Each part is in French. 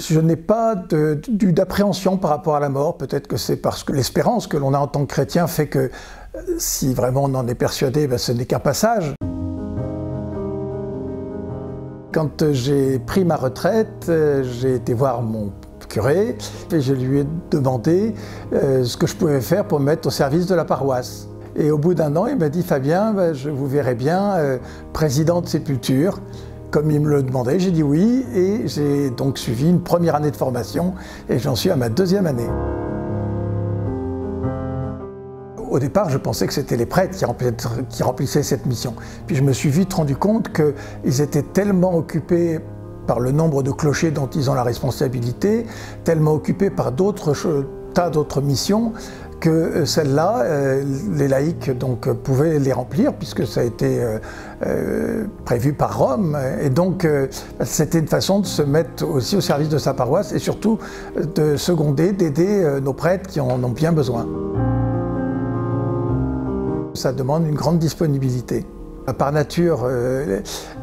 Je n'ai pas d'appréhension par rapport à la mort. Peut-être que c'est parce que l'espérance que l'on a en tant que chrétien fait que si vraiment on en est persuadé, ben ce n'est qu'un passage. Quand j'ai pris ma retraite, j'ai été voir mon curé et je lui ai demandé ce que je pouvais faire pour me mettre au service de la paroisse. Et au bout d'un an, il m'a dit « Fabien, ben, je vous verrai bien président de sépulture ». Comme il me le demandait, j'ai dit oui et j'ai donc suivi une première année de formation et j'en suis à ma deuxième année. Au départ, je pensais que c'était les prêtres qui remplissaient cette mission. Puis je me suis vite rendu compte qu'ils étaient tellement occupés par le nombre de clochers dont ils ont la responsabilité, tellement occupés par tas d'autres missions, que celles-là, les laïcs donc, pouvaient les remplir, puisque ça a été prévu par Rome. Et donc, c'était une façon de se mettre aussi au service de sa paroisse et surtout de seconder, d'aider nos prêtres qui en ont bien besoin. Ça demande une grande disponibilité. Par nature,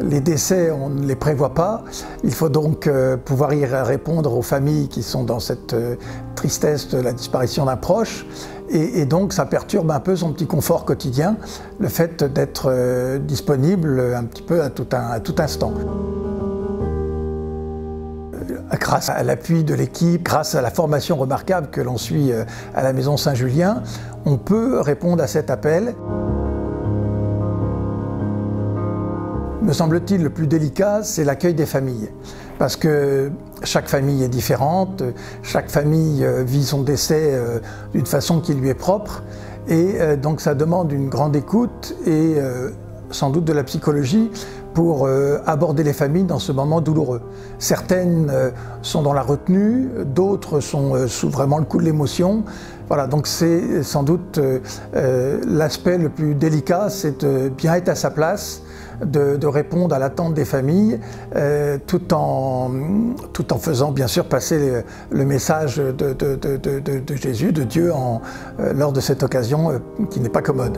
les décès, on ne les prévoit pas. Il faut donc pouvoir y répondre aux familles qui sont dans cette tristesse de la disparition d'un proche. Et donc, ça perturbe un peu son petit confort quotidien, le fait d'être disponible un petit peu à tout instant. Grâce à l'appui de l'équipe, grâce à la formation remarquable que l'on suit à la Maison Saint-Julien, on peut répondre à cet appel. Me semble-t-il, le plus délicat, c'est l'accueil des familles. Parce que chaque famille est différente, chaque famille vit son décès d'une façon qui lui est propre. Et donc ça demande une grande écoute et sans doute de la psychologie pour aborder les familles dans ce moment douloureux. Certaines sont dans la retenue, d'autres sont sous vraiment le coup de l'émotion. Voilà, donc c'est sans doute l'aspect le plus délicat, c'est de bien être à sa place, de répondre à l'attente des familles, tout en faisant bien sûr passer le message de Jésus, de Dieu, lors de cette occasion qui n'est pas commode.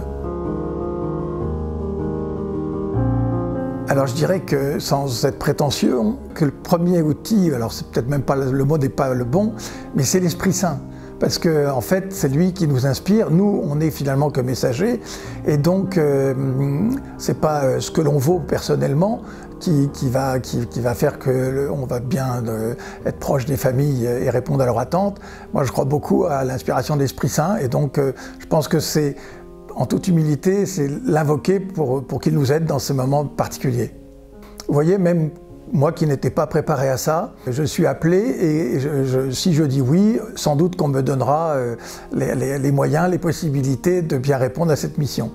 Alors je dirais que, sans être prétentieux, que le premier outil, alors c'est peut-être même pas, le mot n'est pas le bon, mais c'est l'Esprit Saint. Parce que en fait, c'est lui qui nous inspire. Nous, on est finalement que messagers, et donc c'est pas ce que l'on vaut personnellement qui va faire que on va bien être proche des familles et répondre à leurs attentes. Moi, je crois beaucoup à l'inspiration de l'Esprit Saint, et donc je pense que c'est, en toute humilité, c'est l'invoquer pour qu'il nous aide dans ces moments particuliers. Vous voyez, même moi qui n'étais pas préparé à ça, je suis appelé et si je dis oui, sans doute qu'on me donnera les moyens, les possibilités de bien répondre à cette mission.